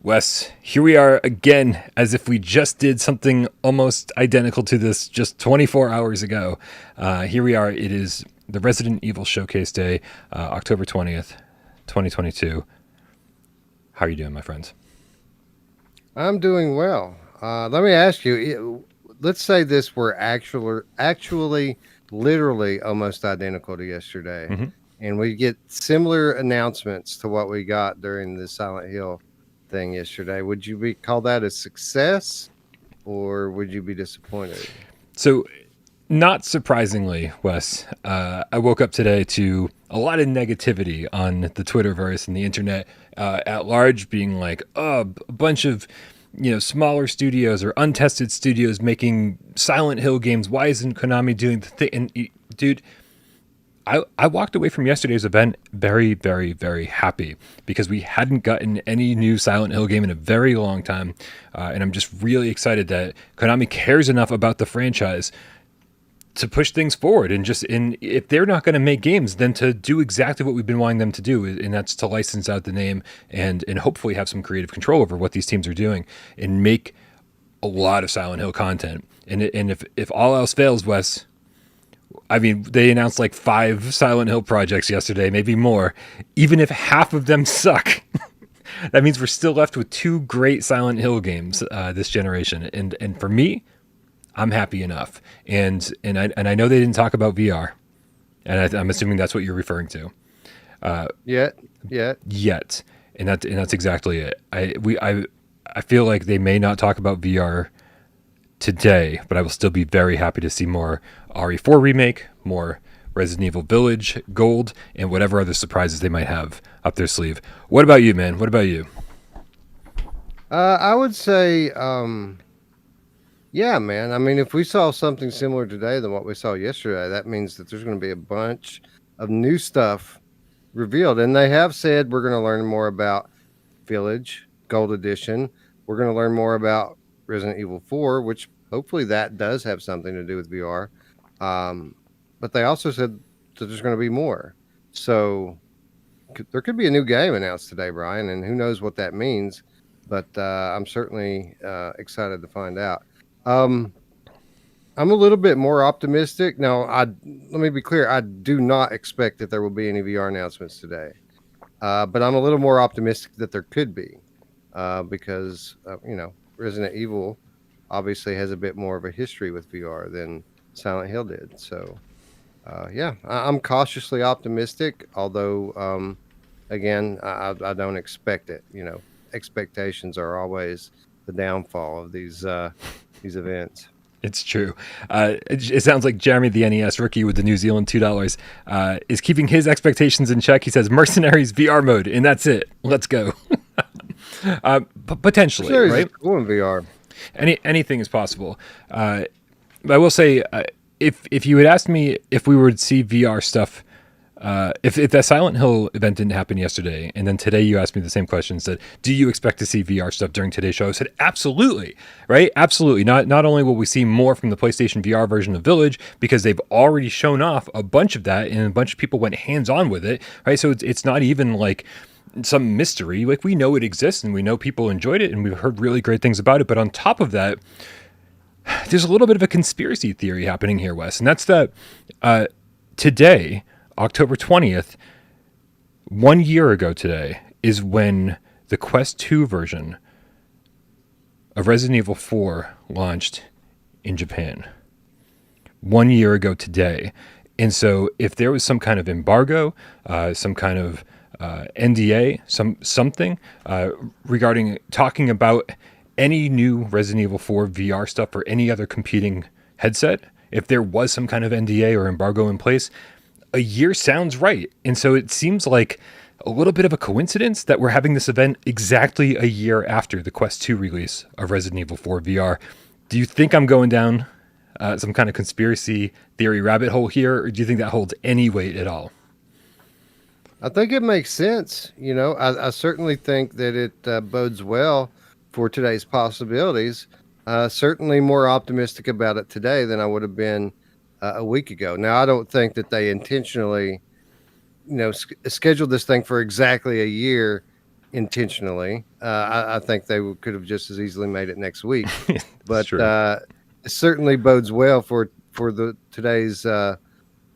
Wes, here we are again, as if we just did something almost identical to this just 24 hours ago. Here we are. It is the Resident Evil Showcase Day, October 20th, 2022. How are you doing, my friends? I'm doing well. Let me ask you. Let's say this were actually, literally almost identical to yesterday, Mm-hmm. and we get similar announcements to what we got during the Silent Hill thing yesterday. Would you call that a success, or would you be disappointed? So, not surprisingly, Wes, I woke up today to a lot of negativity on the Twitterverse and the internet at large, being like, "Oh, a bunch of smaller studios or untested studios making Silent Hill games. Why isn't Konami doing the thing?" And dude, I walked away from yesterday's event very, very, very happy because we hadn't gotten any new Silent Hill game in a very long time, and I'm just really excited that Konami cares enough about the franchise to push things forward and if they're not going to make games, then to do exactly what we've been wanting them to do, and that's to license out the name and hopefully have some creative control over what these teams are doing and make a lot of Silent Hill content. And if all else fails, Wes, I mean, they announced like 5 Silent Hill projects yesterday, maybe more. Even if half of them suck, that means we're still left with 2 great Silent Hill games this generation. And for me, I'm happy enough. And I know they didn't talk about VR, and I'm assuming that's what you're referring to. Yet, yet. Yet, and that's exactly it. I feel like they may not talk about VR today, but I will still be very happy to see more RE4 remake, more Resident Evil Village Gold, and whatever other surprises they might have up their sleeve. What about you, man? What about you? I would say, yeah, man. I mean, if we saw something similar today than what we saw yesterday, that means that there's going to be a bunch of new stuff revealed. And they have said we're going to learn more about Village Gold Edition. We're going to learn more about Resident Evil 4, which hopefully that does have something to do with VR. But they also said that there's going to be more. So there could be a new game announced today, Brian, and who knows what that means. But I'm certainly excited to find out. Um, I'm a little bit more optimistic. Now, let me be clear. I do not expect that there will be any VR announcements today. But I'm a little more optimistic that there could be because, Resident Evil obviously has a bit more of a history with VR than Silent Hill did. So, yeah, I'm cautiously optimistic, although, again, I don't expect it. Expectations are always the downfall of these events. It's true. It sounds like Jeremy, the NES rookie with the New Zealand $2, is keeping his expectations in check. He says Mercenaries VR mode, and that's it. Let's go. Potentially, Mercenaries is right? cool in VR. Anything is possible. But I will say, if you had asked me if we would see VR stuff, if that Silent Hill event didn't happen yesterday, and then today you asked me the same question, said, "Do you expect to see VR stuff during today's show?" I said, "Absolutely, right? Absolutely. Not only will we see more from the PlayStation VR version of Village because they've already shown off a bunch of that, and a bunch of people went hands on with it, right? So it's not even like some mystery. Like we know it exists, and we know people enjoyed it, and we've heard really great things about it. But on top of that, there's a little bit of a conspiracy theory happening here, Wes, and that's that today." October 20th, 1 year ago today, is when the Quest 2 version of Resident Evil 4 launched in Japan. 1 year ago today. And so if there was some kind of embargo, some kind of NDA, something regarding talking about any new Resident Evil 4 VR stuff or any other competing headset, if there was some kind of NDA or embargo in place, a year sounds right. And so it seems like a little bit of a coincidence that we're having this event exactly a year after the Quest 2 release of Resident Evil 4 VR. Do you think I'm going down some kind of conspiracy theory rabbit hole here, or do you think that holds any weight at all? I think it makes sense. I certainly think that it bodes well for today's possibilities. Certainly more optimistic about it today than I would have been a week ago. Now, I don't think that they intentionally, scheduled this thing for exactly a year intentionally. I think they could have just as easily made it next week, It's but true. it certainly bodes well for the today's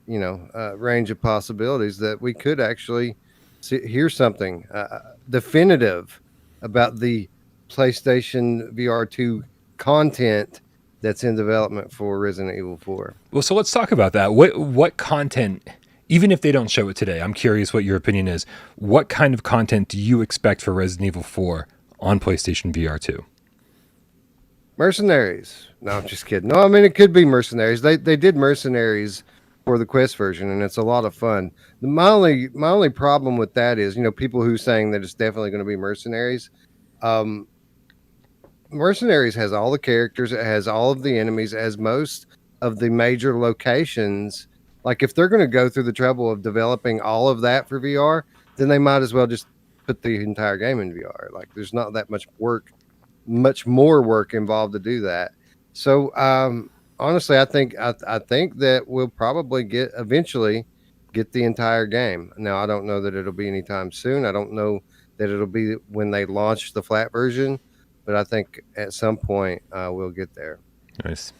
range of possibilities that we could actually hear something definitive about the PlayStation VR2 content that's in development for Resident Evil 4. Well, so let's talk about that. What content, even if they don't show it today, I'm curious what your opinion is. What kind of content do you expect for Resident Evil 4 on PlayStation VR 2? Mercenaries. No, I'm just kidding. No, I mean it could be Mercenaries. They did Mercenaries for the Quest version, and it's a lot of fun. My only problem with that is, people who saying that it's definitely going to be Mercenaries. Um, Mercenaries has all the characters, it has all of the enemies, it has most of the major locations. Like if they're going to go through the trouble of developing all of that for VR, then they might as well just put the entire game in VR. Like there's not that much more work involved to do that. So honestly, I think that we'll probably eventually get the entire game. Now I don't know that it'll be anytime soon. I don't know that it'll be when they launch the flat version, but I think at some point we'll get there. Nice.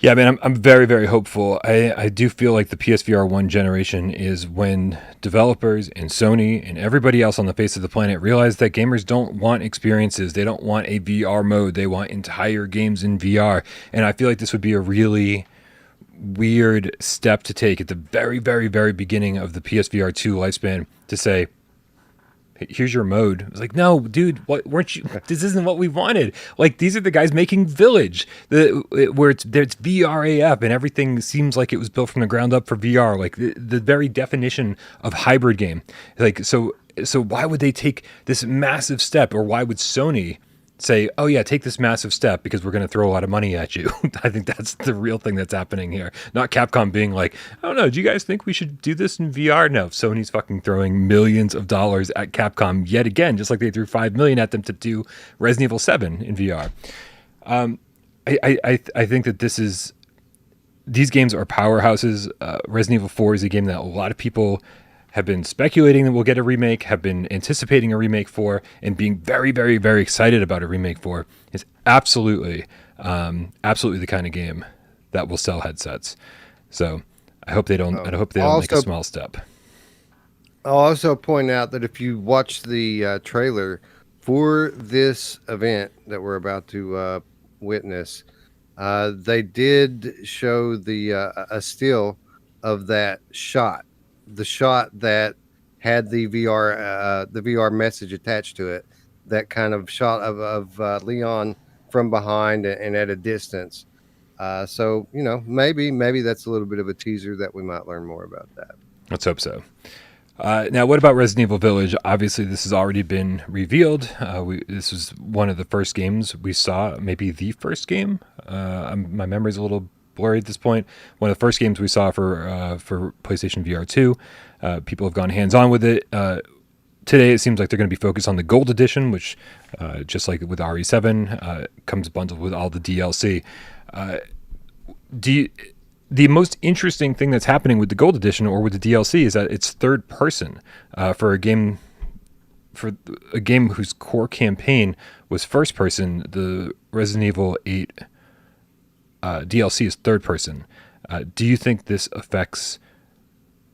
Yeah, man, I'm very, very hopeful. I do feel like the PSVR 1 generation is when developers and Sony and everybody else on the face of the planet realize that gamers don't want experiences. They don't want a VR mode. They want entire games in VR. And I feel like this would be a really weird step to take at the very, very, very beginning of the PSVR 2 lifespan to say, here's your mode. It's like, no, dude, what weren't you? This isn't what we wanted. Like, these are the guys making Village, where it's VRAF and everything seems like it was built from the ground up for VR. Like the very definition of hybrid game. Like, so why would they take this massive step, or why would Sony say, oh yeah, take this massive step because we're going to throw a lot of money at you? I think that's the real thing that's happening here. Not Capcom being like, I don't know, do you guys think we should do this in VR? No, Sony's fucking throwing millions of dollars at Capcom yet again, just like they threw $5 million at them to do Resident Evil 7 in VR. I think that these games are powerhouses. Resident Evil 4 is a game that a lot of people have been speculating that we'll get a remake, have been anticipating a remake for, and being very, very, very excited about a remake for. Is absolutely the kind of game that will sell headsets. So I hope they don't. I hope they don't make a small step. I'll also point out that if you watch the trailer for this event that we're about to witness, they did show a still of that shot. The shot that had the VR message attached to it, that kind of shot of Leon from behind and at a distance. So maybe that's a little bit of a teaser that we might learn more about that. Let's hope so. Now, what about Resident Evil Village? Obviously, this has already been revealed. This was one of the first games we saw, maybe the first game. My memory's a little blurry at this point. One of the first games we saw for PlayStation VR 2. People have gone hands-on with it. Today, it seems like they're going to be focused on the Gold Edition, which, just like with RE7, comes bundled with all the DLC. The most interesting thing that's happening with the Gold Edition or with the DLC is that it's third person for a game whose core campaign was first person. The Resident Evil 8 DLC is third person. Do you think this affects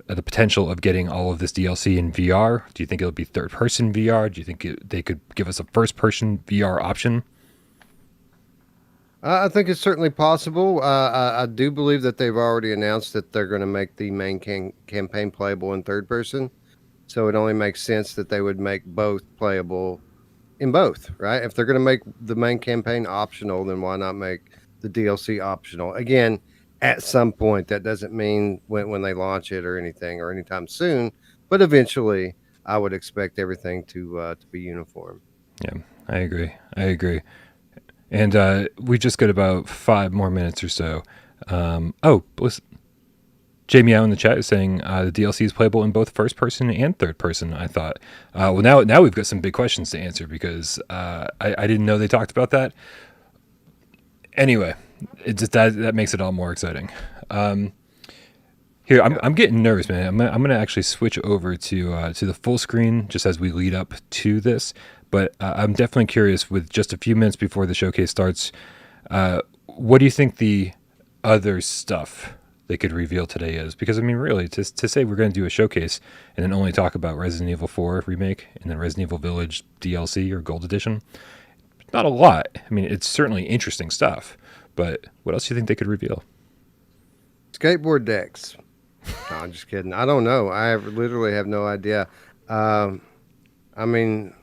the potential of getting all of this DLC in VR? Do you think it'll be third person VR? Do you think they could give us a first person VR option? I think it's certainly possible. I do believe that they've already announced that they're going to make the main campaign playable in third person. So it only makes sense that they would make both playable in both, right? If they're going to make the main campaign optional, then why not make the DLC optional? Again, at some point, that doesn't mean when they launch it or anything or anytime soon, but eventually I would expect everything to be uniform. Yeah, I agree. And we just got about 5 more minutes or so. Listen, Jamie out in the chat is saying the DLC is playable in both first person and third person. I thought, well, now we've got some big questions to answer because I didn't know they talked about that. Anyway, it just that makes it all more exciting. Here, Yeah. I'm getting nervous, man. I'm gonna actually switch over to the full screen just as we lead up to this. But I'm definitely curious. With just a few minutes before the showcase starts, what do you think the other stuff they could reveal today is? Because I mean, really, to say we're going to do a showcase and then only talk about Resident Evil 4 remake and then Resident Evil Village DLC or Gold Edition, not a lot. I mean, it's certainly interesting stuff. But what else do you think they could reveal? Skateboard decks. No, I'm just kidding. I don't know. Literally have no idea. Um, I mean,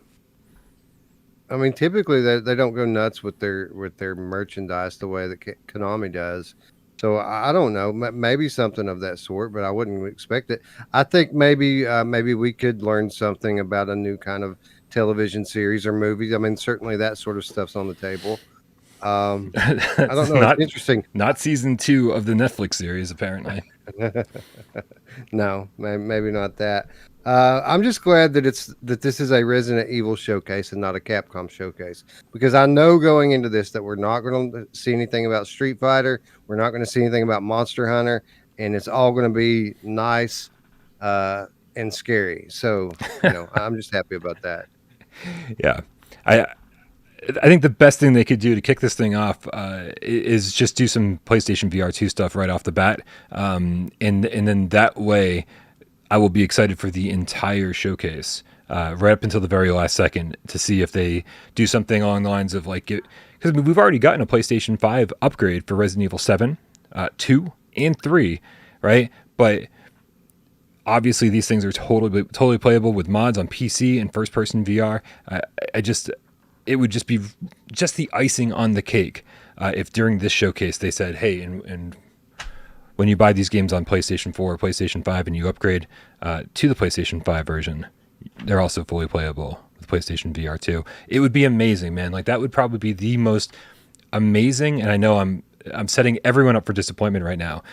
typically they don't go nuts with their merchandise the way that Konami does. So I don't know. Maybe something of that sort, but I wouldn't expect it. I think maybe we could learn something about a new kind of television series or movies. I mean, certainly that sort of stuff's on the table. I don't know. It's not interesting. not season 2 of the Netflix series, apparently. No, maybe not that. I'm just glad that this is a Resident Evil showcase and not a Capcom showcase, because I know going into this that we're not going to see anything about Street Fighter, we're not going to see anything about Monster Hunter, and it's all going to be nice and scary. So I'm just happy about that. Yeah. I I think the best thing they could do to kick this thing off is just do some PlayStation VR 2 stuff right off the bat, and then that way, I will be excited for the entire showcase, right up until the very last second, to see if they do something along the lines of like, because I mean, we've already gotten a PlayStation 5 upgrade for Resident Evil 7, 2, and 3, right? But obviously, these things are totally playable with mods on PC and first person VR. I just it would just be just the icing on the cake if during this showcase they said, "Hey, and when you buy these games on PlayStation 4 or PlayStation 5 and you upgrade to the PlayStation 5 version, they're also fully playable with PlayStation VR 2." It would be amazing, man. Like that would probably be the most amazing, and I know I'm setting everyone up for disappointment right now,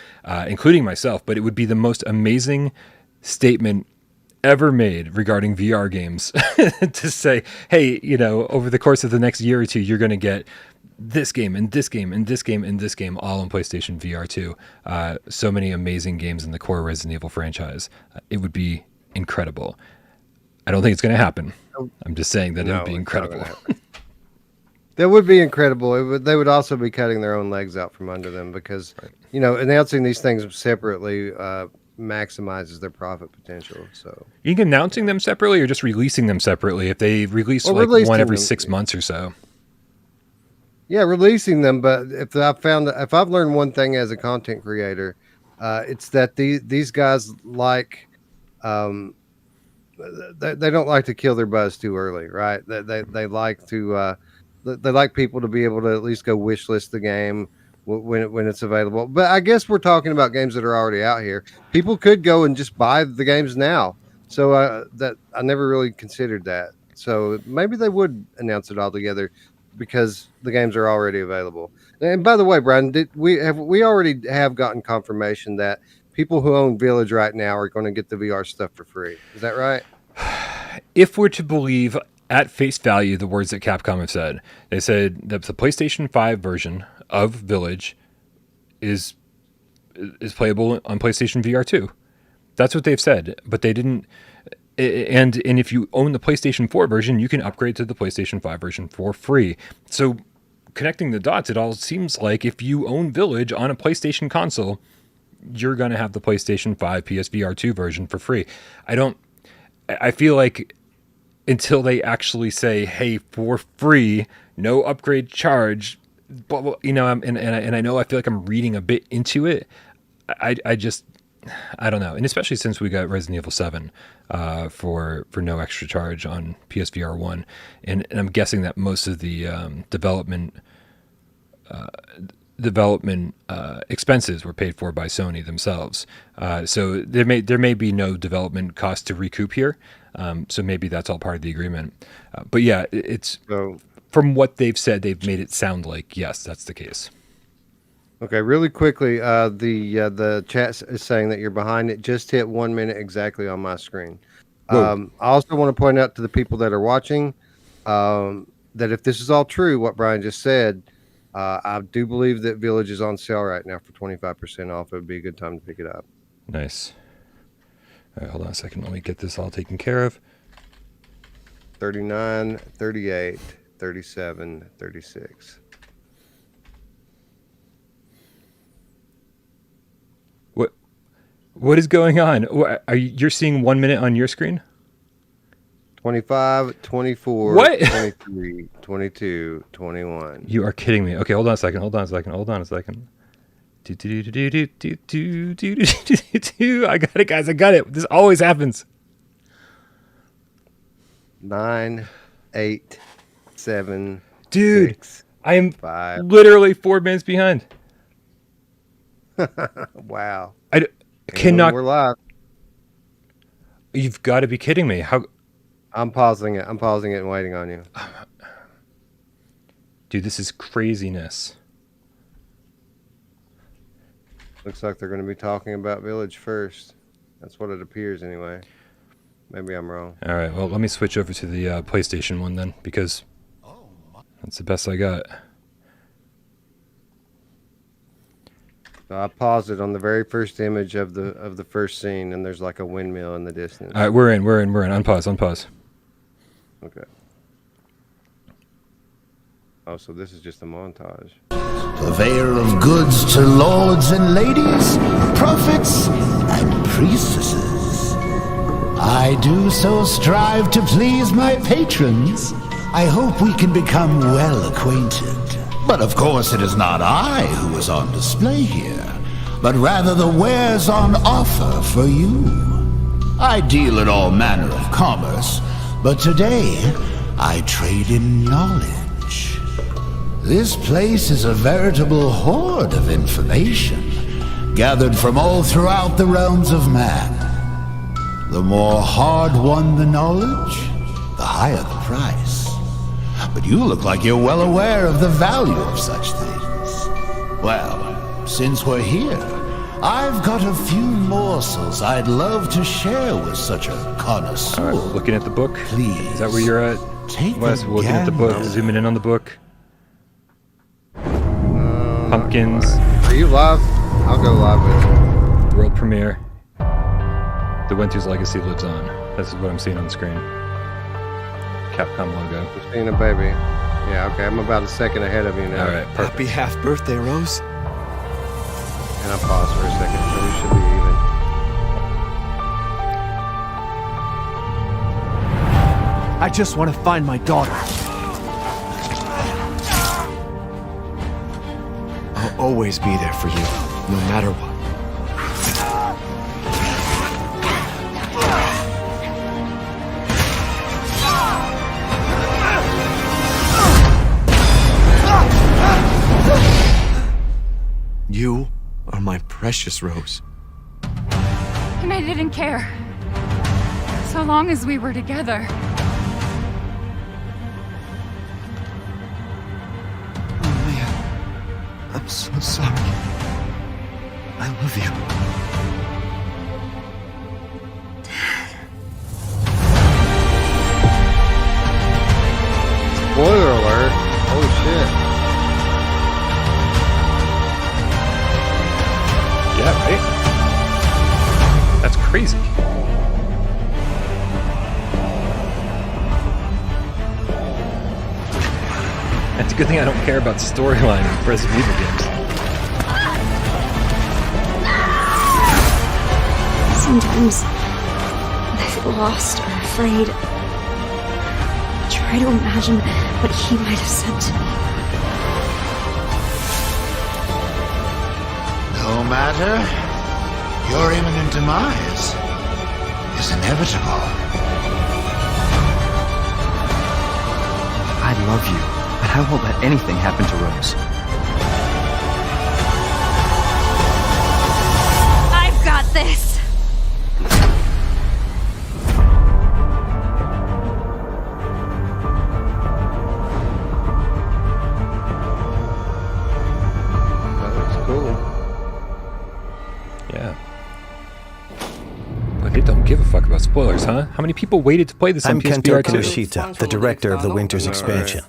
including myself, but it would be the most amazing statement ever made regarding VR games to say, hey, over the course of the next year or two, you're going to get this game and this game and this game and this game all on PlayStation VR 2. So many amazing games in the core Resident Evil franchise. It would be incredible. I don't think it's going to happen. I'm just saying that it would be incredible. That would be incredible. They would also be cutting their own legs out from under them because, announcing these things separately maximizes their profit potential. So you think announcing them separately or just releasing them separately if they release one every 6 months or so? Yeah, releasing them. But if I've learned one thing as a content creator, it's that these guys like, they don't like to kill their buzz too early, right? They like to, they like people to be able to at least go wish list the game when it's available. But I guess we're talking about games that are already out here. People could go and just buy the games now. So that I never really considered that. So maybe they would announce it all together because the games are already available. And by the way, Brian, we already have gotten confirmation that people who own Village right now are going to get the VR stuff for free. Is that right? If we're to believe at face value the words that Capcom have said, they said that the PlayStation 5 version of Village is playable on PlayStation VR 2. That's what they've said, but they didn't. And if you own the PlayStation 4 version, you can upgrade to the PlayStation 5 version for free. So connecting the dots, it all seems like if you own Village on a PlayStation console, you're going to have the PlayStation 5 PSVR 2 version for free. I feel like until they actually say, hey, for free, no upgrade charge, but and I know I feel like I'm reading a bit into it. I don't know, and especially since we got Resident Evil 7 for no extra charge on PSVR 1, and I'm guessing that most of the development expenses were paid for by Sony themselves. So there may be no development cost to recoup here. So maybe that's all part of the agreement. But yeah, it's from what they've said, they've made it sound like yes, that's the case. Okay, really quickly, the chat is saying that you're behind. It just hit 1 minute exactly on my screen. I also want to point out to the people that are watching that if this is all true, what Brian just said, I do believe that Village is on sale right now for 25% off. It would be a good time to pick it up. Nice. All right, hold on a second. Let me get this all taken care of. 39, 38, 37, 36. What is going on? You're seeing 1 minute on your screen? 25, 24, what? 23, 22, 21. You are kidding me. Okay, hold on a second. I got it, guys. I got it. This always happens. 9, 8, 7, Dude, 6, I am 5. literally 4 minutes behind. Wow. I cannot. We're live. You've got to be kidding me. How? I'm pausing it. I'm pausing it and waiting on you. Dude, this is craziness. Looks like they're going to be talking about Village first. That's what it appears anyway. Maybe I'm wrong. All right, well, let me switch over to the PlayStation one then, because that's the best I got. So I paused it on the very first image of the first scene, and there's like a windmill in the distance. All right, we're in. Unpause. Okay. Oh, so this is just a montage. Purveyor of goods to lords and ladies, prophets and priestesses. I do so strive to please my patrons. I hope we can become well acquainted. But of course it is not I who is on display here, but rather the wares on offer for you. I deal in all manner of commerce, but today I trade in knowledge. This place is a veritable hoard of information, gathered from all throughout the realms of man. The more hard-won the knowledge, the higher the price. But you look like you're well aware of the value of such things. Well, since we're here, I've got a few morsels I'd love to share with such a connoisseur. All right, looking at the book. Please. Is that where you're at? Take Wes, looking at the book, zooming in on the book. Pumpkins. Are you live? I'll go live with you. World premiere. The Winter's Legacy lives on. This is what I'm seeing on the screen. Capcom logo. Just being a baby. Yeah, okay. I'm about a second ahead of you now. All right, perfect. Happy half birthday, Rose. And I paused for a second, so we should be even. I just want to find my daughter. I'll always be there for you, no matter what. You are my precious Rose. And I didn't care. So long as we were together. Oh man, I'm so sorry. I love you. Spoiler alert. Oh shit. Yeah, right? That's crazy. It's a good thing I don't care about storyline in Resident Evil games. Sometimes, when I feel lost or afraid, I try to imagine what he might have said to me. No matter, your imminent demise is inevitable. I love you, but I won't let anything happen to Rose. I've got this! That looks cool. Yeah. But they don't give a fuck about spoilers, huh? How many people waited to play this on I'm PSVR Kento 2? Kawashita, the director of the Winter's expansion.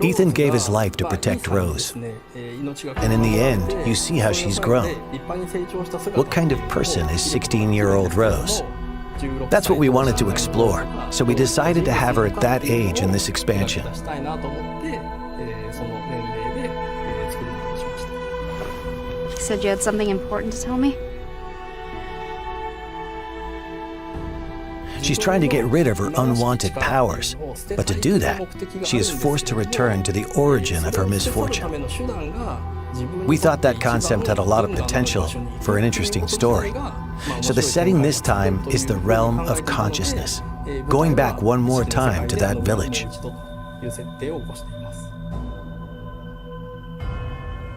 Ethan gave his life to protect Rose. And in the end, you see how she's grown. What kind of person is 16-year-old Rose? That's what we wanted to explore, so we decided to have her at that age in this expansion. You said you had something important to tell me? She's trying to get rid of her unwanted powers, but to do that, she is forced to return to the origin of her misfortune. We thought that concept had a lot of potential for an interesting story. So the setting this time is the realm of consciousness, going back one more time to that village.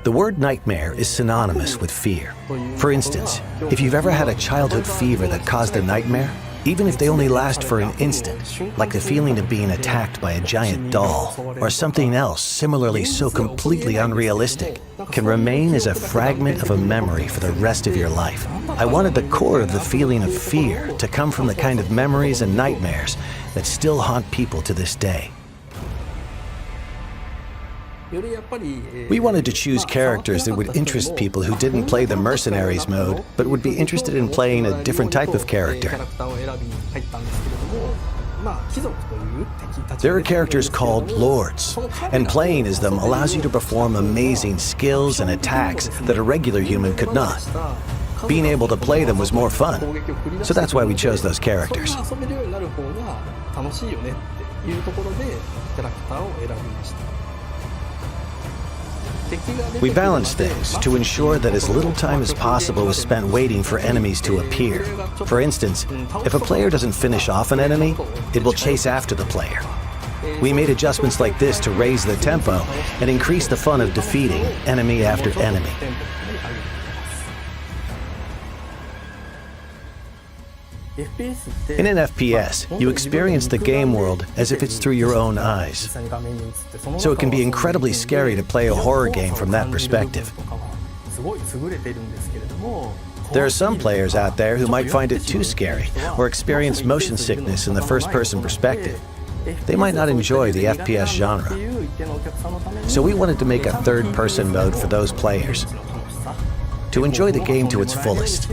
The word nightmare is synonymous with fear. For instance, if you've ever had a childhood fever that caused a nightmare, even if they only last for an instant, like the feeling of being attacked by a giant doll, or something else similarly so completely unrealistic, can remain as a fragment of a memory for the rest of your life. I wanted the core of the feeling of fear to come from the kind of memories and nightmares that still haunt people to this day. We wanted to choose characters that would interest people who didn't play the Mercenaries mode, but would be interested in playing a different type of character. There are characters called Lords, and playing as them allows you to perform amazing skills and attacks that a regular human could not. Being able to play them was more fun, so that's why we chose those characters. We balanced things to ensure that as little time as possible was spent waiting for enemies to appear. For instance, if a player doesn't finish off an enemy, it will chase after the player. We made adjustments like this to raise the tempo and increase the fun of defeating enemy after enemy. In an FPS, you experience the game world as if it's through your own eyes. So it can be incredibly scary to play a horror game from that perspective. There are some players out there who might find it too scary or experience motion sickness in the first-person perspective. They might not enjoy the FPS genre. So we wanted to make a third-person mode for those players, to enjoy the game to its fullest.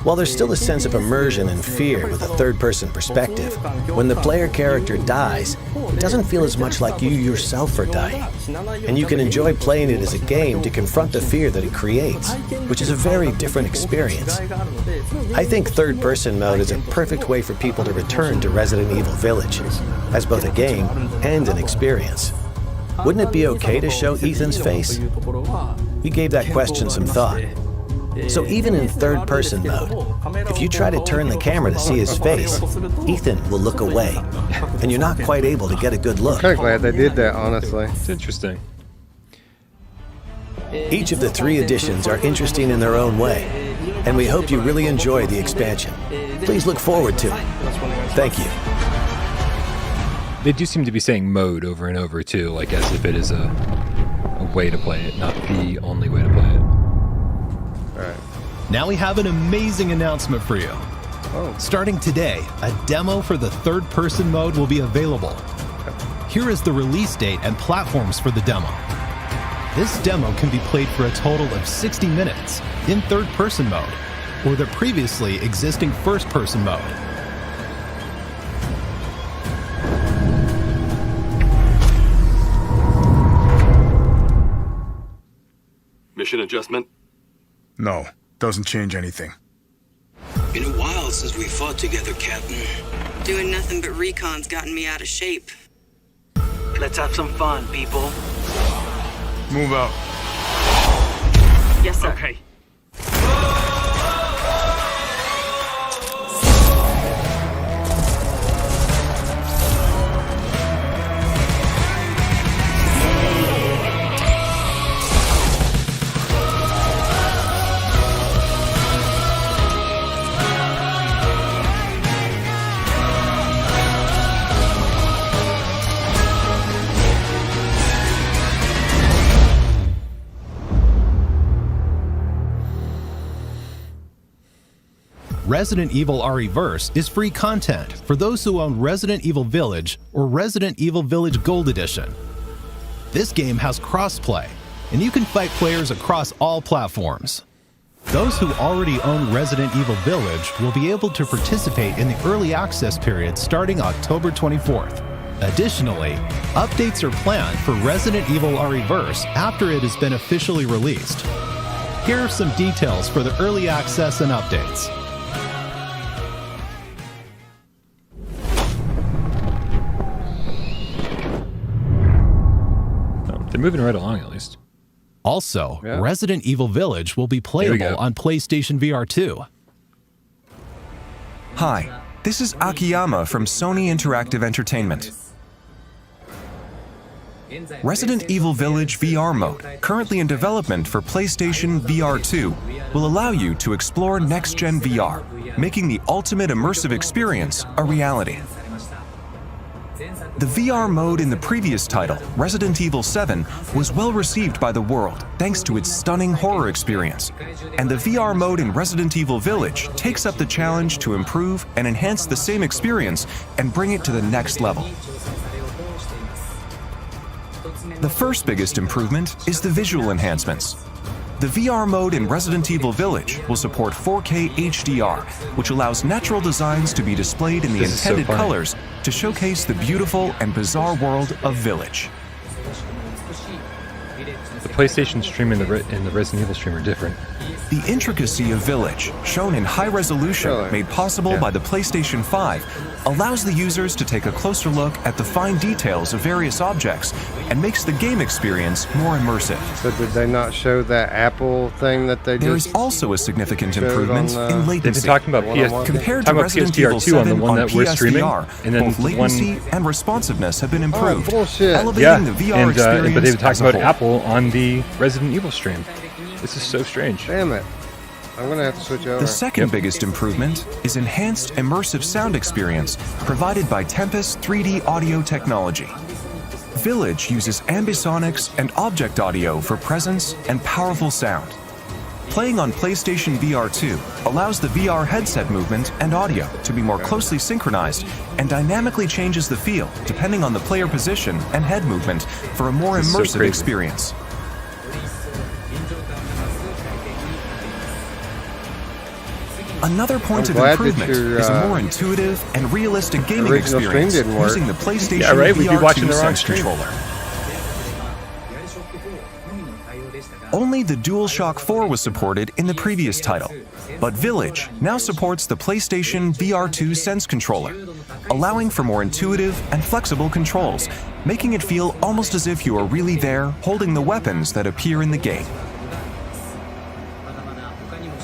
While there's still a sense of immersion and fear with a third-person perspective, when the player character dies, it doesn't feel as much like you yourself are dying. And you can enjoy playing it as a game to confront the fear that it creates, which is a very different experience. I think third-person mode is a perfect way for people to return to Resident Evil Village, as both a game and an experience. Wouldn't it be okay to show Ethan's face? We gave that question some thought. So even in third-person mode, if you try to turn the camera to see his face, Ethan will look away, and you're not quite able to get a good look. I'm kind of glad they did that, honestly. It's interesting. Each of the 3 editions are interesting in their own way, and we hope you really enjoy the expansion. Please look forward to it. Thank you. They do seem to be saying mode over and over too, like as if it is a way to play it, not the only way to play it. Alright. Now we have an amazing announcement for you. Starting today, a demo for the third-person mode will be available. Here is the release date and platforms for the demo. This demo can be played for a total of 60 minutes in third-person mode, or the previously existing first-person mode. Mission adjustment? No, doesn't change anything. Been a while since we fought together, Captain. Doing nothing but recon's gotten me out of shape. Let's have some fun, people. Move out. Yes, sir. Okay. Resident Evil RE-Verse is free content for those who own Resident Evil Village or Resident Evil Village Gold Edition. This game has cross-play, and you can fight players across all platforms. Those who already own Resident Evil Village will be able to participate in the early access period starting October 24th. Additionally, updates are planned for Resident Evil RE-Verse after it has been officially released. Here are some details for the early access and updates. They're moving right along, at least. Also, Resident Evil Village will be playable on PlayStation VR 2. Hi, this is Akiyama from Sony Interactive Entertainment. Resident Evil Village VR mode, currently in development for PlayStation VR 2, will allow you to explore next-gen VR, making the ultimate immersive experience a reality. The VR mode in the previous title, Resident Evil 7, was well received by the world thanks to its stunning horror experience. And the VR mode in Resident Evil Village takes up the challenge to improve and enhance the same experience and bring it to the next level. The first biggest improvement is the visual enhancements. The VR mode in Resident Evil Village will support 4K HDR, which allows natural designs to be displayed in the intended colors to showcase the beautiful and bizarre world of Village. The PlayStation stream and the Resident Evil stream are different. The intricacy of Village, shown in high resolution, made possible by the PlayStation 5, allows the users to take a closer look at the fine details of various objects and makes the game experience more immersive. So did they not show that Apple thing that they There just is also a significant improvement in latency. They've been talking about compared to Resident Evil 7 on the one that we're streaming, PSVR, and then both latency and responsiveness have been improved, bullshit. elevating the VR experience but they've been as talking a about whole. Apple on the Resident Evil stream. This is so strange. Damn it. I'm gonna have to switch over. The second biggest improvement is enhanced immersive sound experience provided by Tempest 3D audio technology. Village uses ambisonics and object audio for presence and powerful sound. Playing on PlayStation VR 2 allows the VR headset movement and audio to be more closely synchronized and dynamically changes the feel depending on the player position and head movement for a more immersive experience. Another point of improvement is a more intuitive and realistic gaming experience using the PlayStation VR 2 Sense controller. Only the DualShock 4 was supported in the previous title, but Village now supports the PlayStation VR 2 Sense controller, allowing for more intuitive and flexible controls, making it feel almost as if you are really there holding the weapons that appear in the game.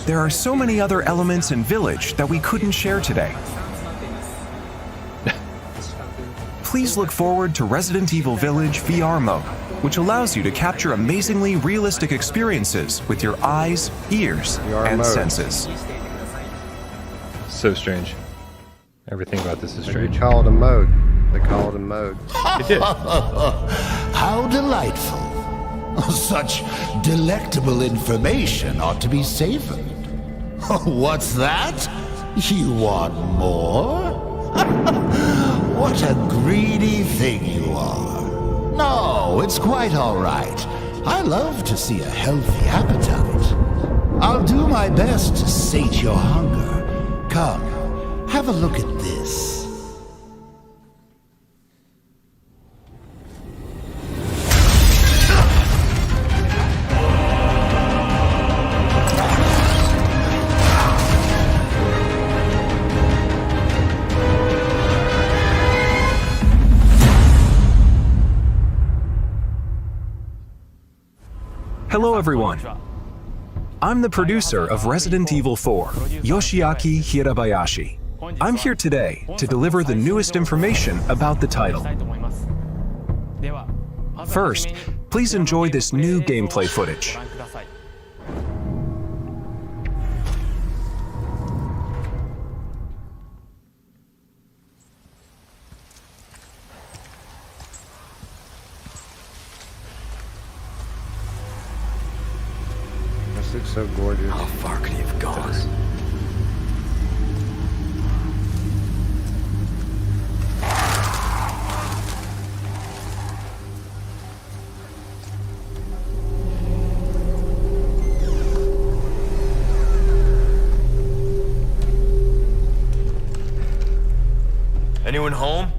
There are so many other elements in Village that we couldn't share today. Please look forward to Resident Evil Village VR mode, which allows you to capture amazingly realistic experiences with your eyes, ears, and senses. So strange. Everything about this is strange. They call it a mode. They call it a mode. It did. How delightful. Such delectable information ought to be savored. What's that? You want more? What a greedy thing you are. No, it's quite all right. I love to see a healthy appetite. I'll do my best to sate your hunger. Come, have a look at this. Hello everyone. I'm the producer of Resident Evil 4, Yoshiaki Hirabayashi. I'm here today to deliver the newest information about the title. First, please enjoy this new gameplay footage. This looks so gorgeous. How far could he have gone? Anyone home?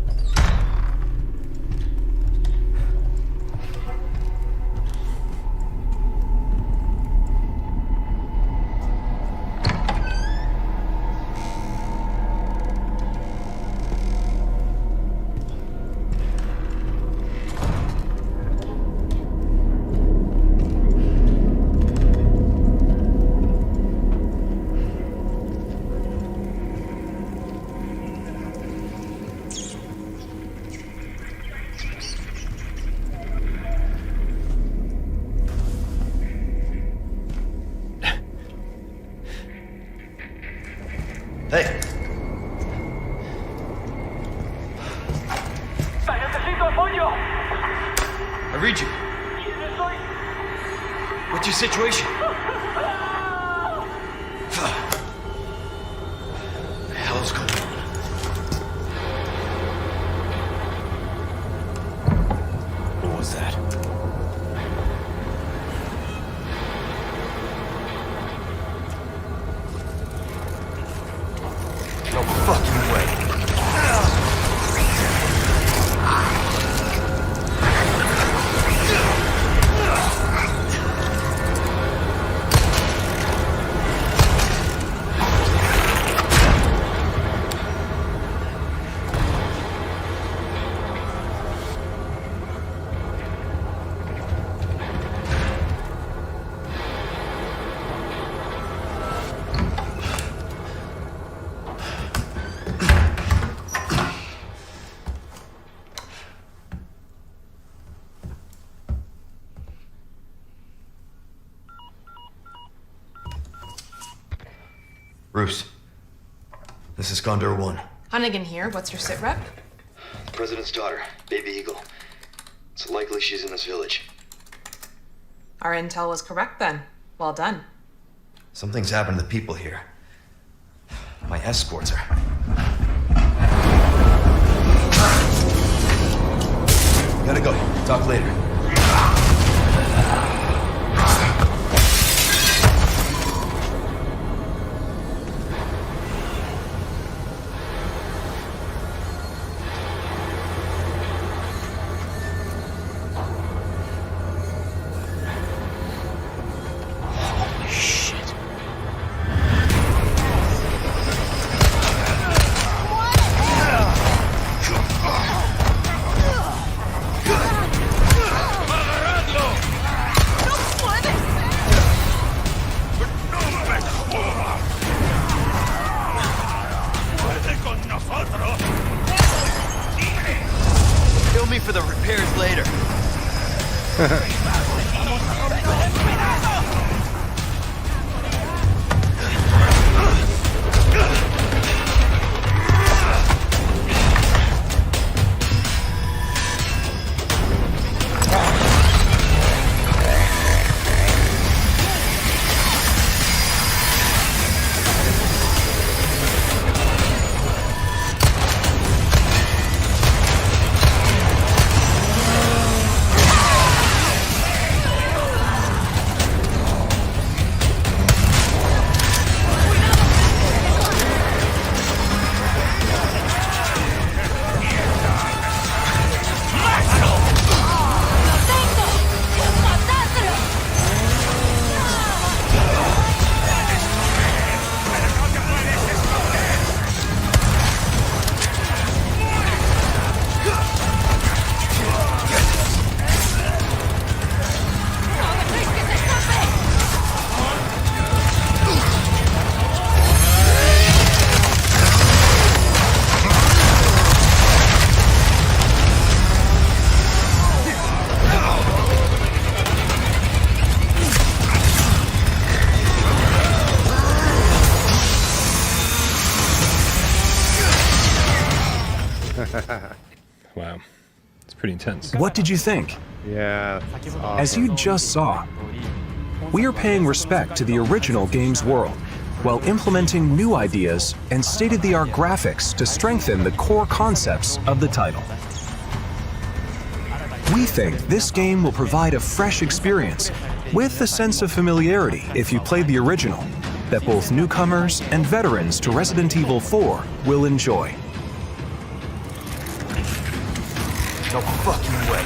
Hey. I read you. What's your situation? What the hell is going on? What was that? No fucking way. Bruce, this is Condor 1. Hunnigan here. What's your sit rep? President's daughter, Baby Eagle. It's likely she's in this village. Our intel was correct then. Well done. Something's happened to the people here. My escorts are... Gotta go. Talk later. Bill me for the repairs later. Wow. It's pretty intense. What did you think? Yeah. As you just saw, we are paying respect to the original game's world while implementing new ideas and state-of-the-art graphics to strengthen the core concepts of the title. We think this game will provide a fresh experience with a sense of familiarity if you played the original that both newcomers and veterans to Resident Evil 4 will enjoy. No fucking way.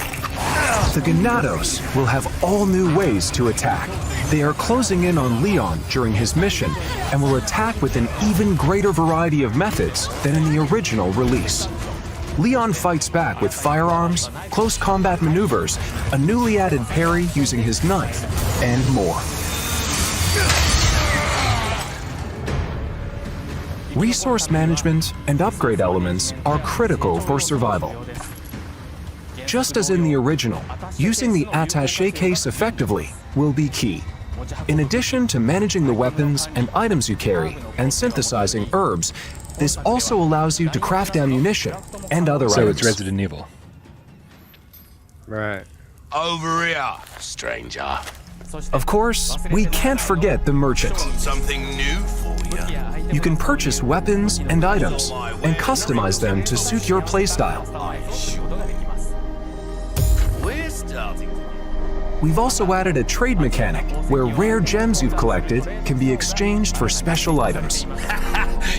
The Ganados will have all new ways to attack. They are closing in on Leon during his mission and will attack with an even greater variety of methods than in the original release. Leon fights back with firearms, close combat maneuvers, a newly added parry using his knife, and more. Resource management and upgrade elements are critical for survival. Just as in the original, using the attaché case effectively will be key. In addition to managing the weapons and items you carry and synthesizing herbs, this also allows you to craft ammunition and other items. So it's Resident Evil. Right. Over here, stranger. Of course, we can't forget the merchant. Something new for you. You can purchase weapons and items and customize them to suit your playstyle. We're starting. We've also added a trade mechanic where rare gems you've collected can be exchanged for special items.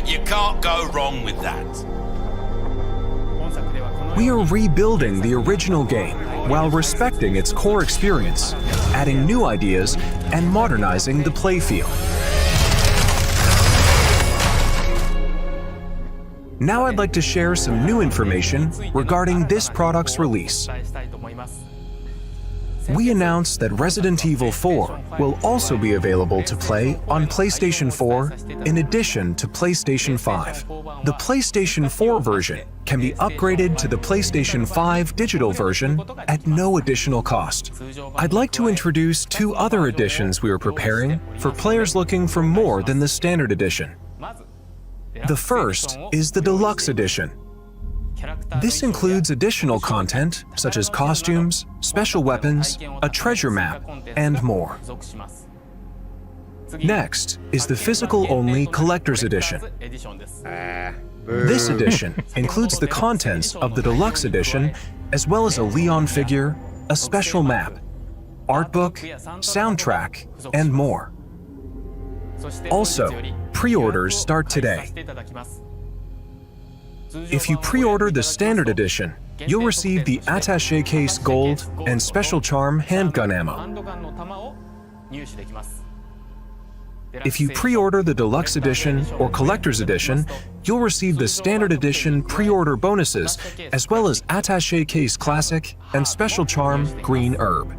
You can't go wrong with that. We are rebuilding the original game while respecting its core experience, adding new ideas, and modernizing the playfield. Now I'd like to share some new information regarding this product's release. We announced that Resident Evil 4 will also be available to play on PlayStation 4 in addition to PlayStation 5. The PlayStation 4 version can be upgraded to the PlayStation 5 digital version at no additional cost. I'd like to introduce two other editions we are preparing for players looking for more than the standard edition. The first is the Deluxe Edition. This includes additional content such as costumes, special weapons, a treasure map, and more. Next is the physical-only Collector's Edition. This edition includes the contents of the Deluxe Edition, as well as a Leon figure, a special map, art book, soundtrack, and more. Also, pre-orders start today. If you pre-order the Standard Edition, you'll receive the Attaché Case Gold and Special Charm handgun ammo. If you pre-order the Deluxe Edition or Collector's Edition, you'll receive the Standard Edition pre-order bonuses, as well as Attaché Case Classic and Special Charm Green Herb.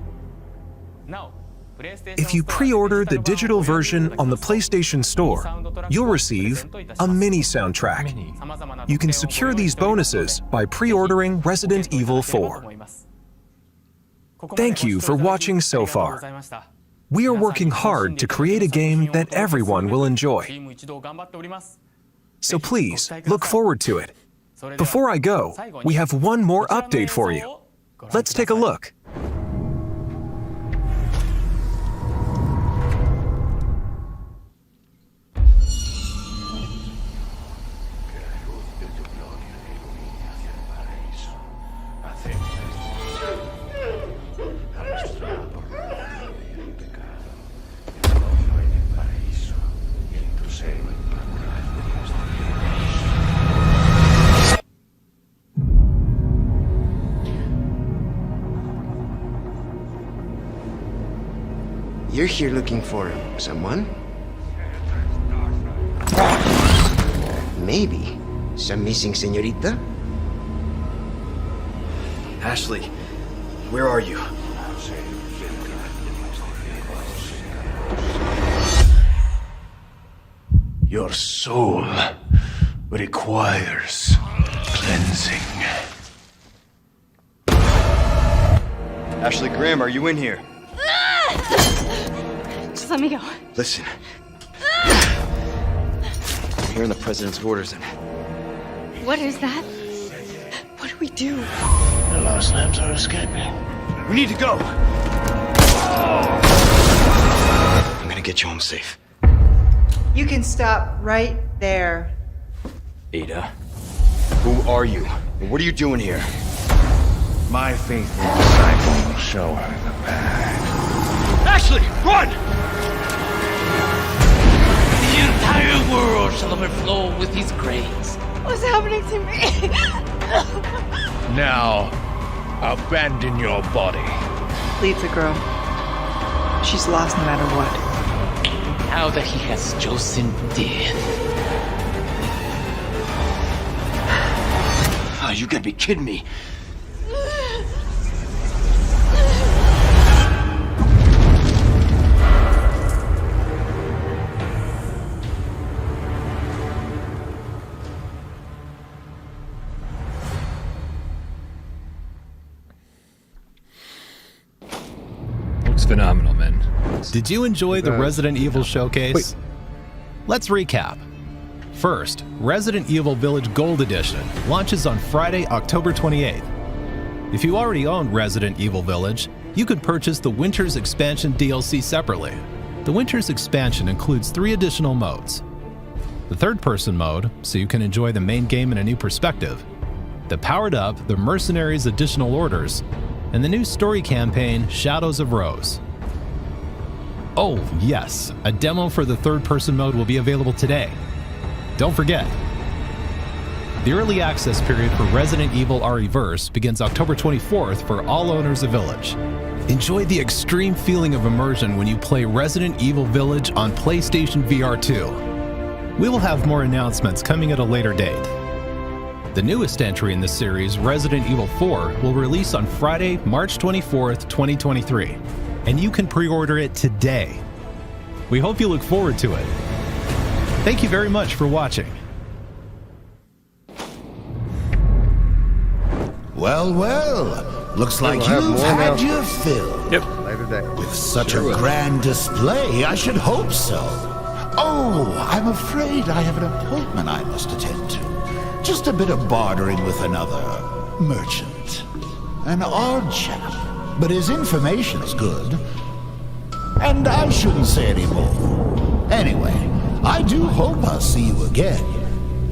If you pre-order the digital version on the PlayStation Store, you'll receive a mini soundtrack. You can secure these bonuses by pre-ordering Resident Evil 4. Thank you for watching so far. We are working hard to create a game that everyone will enjoy. So please, look forward to it. Before I go, we have one more update for you. Let's take a look. You're here looking for someone? Maybe some missing señorita? Ashley, where are you? Your soul requires cleansing. Ashley Graham, are you in here? Just let me go. Listen. I'm hearing the president's orders and... What is that? What do we do? The lost lambs are escaping. We need to go! I'm gonna get you home safe. You can stop right there. Ada, who are you? And what are you doing here? My faithful disciple will show her the path. Ashley, run! The entire world shall overflow with his grace. What's happening to me? Now, Abandon your body. Leave the girl. She's lost no matter what. Now that he has chosen death. Oh, you gotta be kidding me. Looks phenomenal, man. Did you enjoy the Resident Evil showcase? Wait. Let's recap. First, Resident Evil Village Gold Edition launches on Friday, October 28th. If you already own Resident Evil Village, you could purchase the Winter's Expansion DLC separately. The Winter's Expansion includes 3 additional modes. The third-person mode, so you can enjoy the main game in a new perspective. The powered-up The Mercenaries Additional Orders, and the new story campaign, Shadows of Rose. Oh, yes, a demo for the third-person mode will be available today. Don't forget, the early access period for Resident Evil RE-Verse begins October 24th for all owners of Village. Enjoy the extreme feeling of immersion when you play Resident Evil Village on PlayStation VR 2. We will have more announcements coming at a later date. The newest entry in the series, Resident Evil 4, will release on Friday, March 24th, 2023, and you can pre-order it today. We hope you look forward to it. Thank you very much for watching. Well, well, looks like you've had your fill. Yep. Later day. With such a grand display, I should hope so. Oh, I'm afraid I have an appointment I must attend to. Just a bit of bartering with another merchant. An odd chap, but his information's good. And I shouldn't say any more. Anyway, I do hope I'll see you again.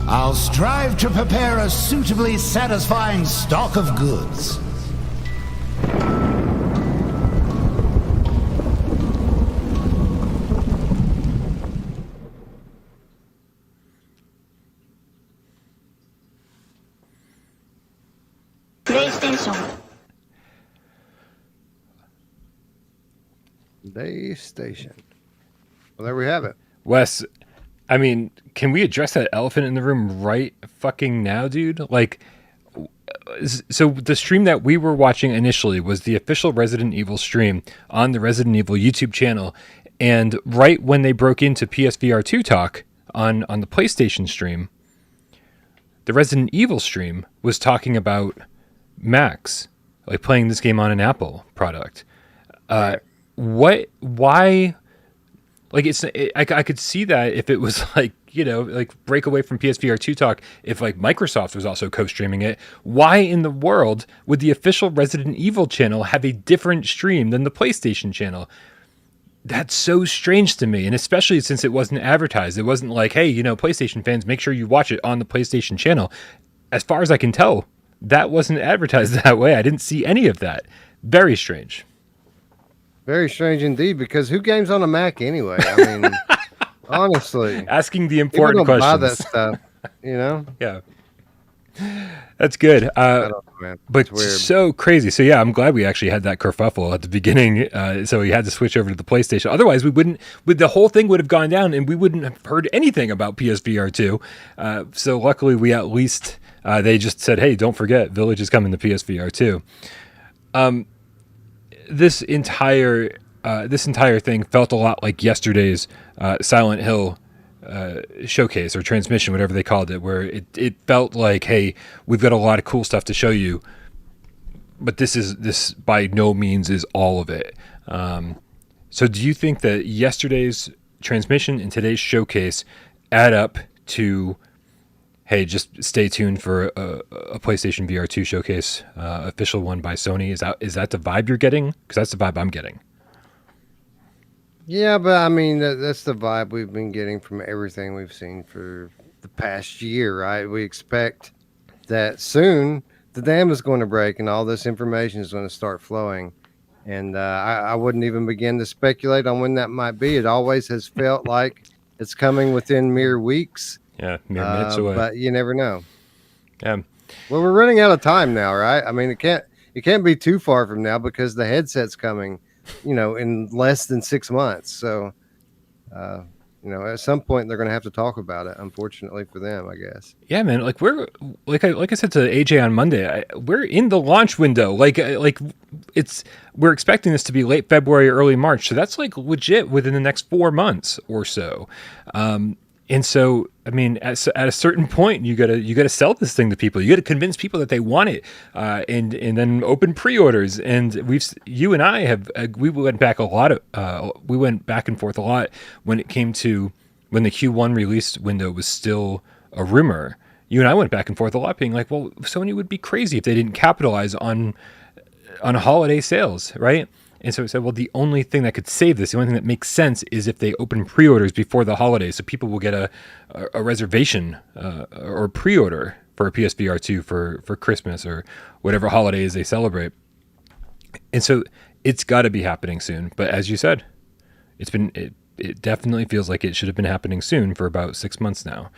I'll strive to prepare a suitably satisfying stock of goods. PlayStation. Well, there we have it. Wes, I mean, can we address that elephant in the room right fucking now, dude? Like, so the stream that we were watching initially was the official Resident Evil stream on the Resident Evil YouTube channel. And right when they broke into PSVR 2 talk on the PlayStation stream, the Resident Evil stream was talking about Max, like playing this game on an Apple product. Why? Like, I could see that if it was like, you know, like break away from PSVR 2 talk, if like Microsoft was also co-streaming it. Why in the world would the official Resident Evil channel have a different stream than the PlayStation channel? That's so strange to me. And especially since it wasn't advertised. It wasn't like, hey, you know, PlayStation fans, make sure you watch it on the PlayStation channel. As far as I can tell, that wasn't advertised that way. I didn't see any of that. Very strange. Very strange indeed, because who games on a Mac anyway? I mean, honestly. Asking the important people don't questions. Buy that stuff, you know? Yeah. That's good. But so crazy. So yeah, I'm glad we actually had that kerfuffle at the beginning. So we had to switch over to the PlayStation. Otherwise, the whole thing would have gone down and we wouldn't have heard anything about PSVR 2. So luckily we at least, they just said, hey, don't forget, Village is coming to PSVR 2. This entire thing felt a lot like yesterday's Silent Hill showcase or transmission, whatever they called it, where it felt like, hey, we've got a lot of cool stuff to show you, but this by no means is all of it. So do you think that yesterday's transmission and today's showcase add up to, hey, just stay tuned for a PlayStation VR 2 showcase, official one by Sony? Is that the vibe you're getting? Because that's the vibe I'm getting. Yeah, but I mean, that's the vibe we've been getting from everything we've seen for the past year, right? We expect that soon the dam is going to break and all this information is going to start flowing. And I wouldn't even begin to speculate on when that might be. It always has felt like it's coming within mere weeks. Yeah, mere minutes away. But you never know. Yeah. Well, we're running out of time now, right? I mean, it it can't be too far from now because the headset's coming, in less than 6 months. So, at some point they're going to have to talk about it. Unfortunately for them, I guess. Yeah, man. Like we're like I said to AJ on Monday, we're in the launch window. We're expecting this to be late February, early March. So that's like legit within the next 4 months or so. And so, I mean, at a certain point, you gotta sell this thing to people. You gotta convince people that they want it, and then open pre-orders. And you and I we went back we went back and forth a lot when it came to when the Q1 release window was still a rumor. You and I went back and forth a lot, being like, well, Sony would be crazy if they didn't capitalize on holiday sales, right? And so we said, well, the only thing that could save this, the only thing that makes sense is if they open pre-orders before the holidays. So people will get a reservation or pre-order for a PSVR 2 for Christmas or whatever holidays they celebrate. And so it's got to be happening soon. But as you said, it definitely feels like it should have been happening soon for about 6 months now.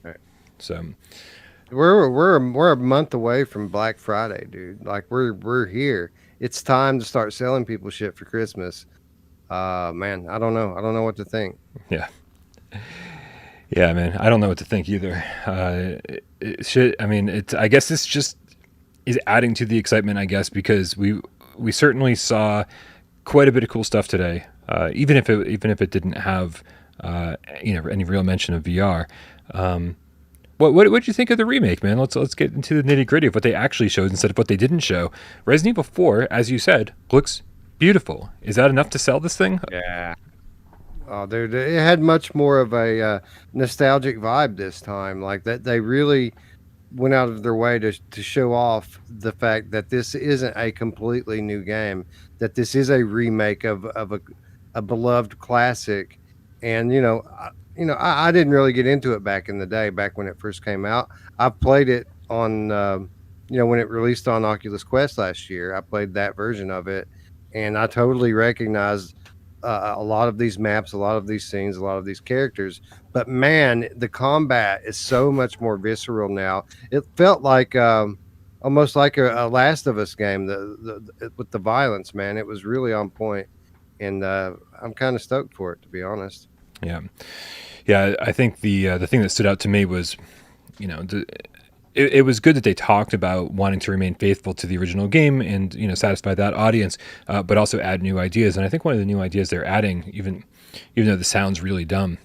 Right. So we're a month away from Black Friday, dude. Like we're here. It's time to start selling people shit for Christmas. Man, I don't know. I don't know what to think. Yeah. Yeah, man. I don't know what to think either. I guess this just is adding to the excitement, I guess, because we certainly saw quite a bit of cool stuff today. Even if it didn't have any real mention of VR. What did you think of the remake, man? Let's get into the nitty gritty of what they actually showed instead of what they didn't show. Resident Evil 4, as you said, looks beautiful. Is that enough to sell this thing? Yeah. Oh, dude, it had much more of a nostalgic vibe this time. Like that, they really went out of their way to show off the fact that this isn't a completely new game. That this is a remake of a beloved classic, and I didn't really get into it back in the day, back when it first came out. I played it on, when it released on Oculus Quest last year. I played that version of it, and I totally recognized a lot of these maps, a lot of these scenes, a lot of these characters. But man, the combat is so much more visceral now. It felt like almost like a Last of Us game with the violence, man. It was really on point, and I'm kind of stoked for it, to be honest. Yeah. I think the thing that stood out to me was, it was good that they talked about wanting to remain faithful to the original game and satisfy that audience, but also add new ideas. And I think one of the new ideas they're adding, even though this sounds really dumb,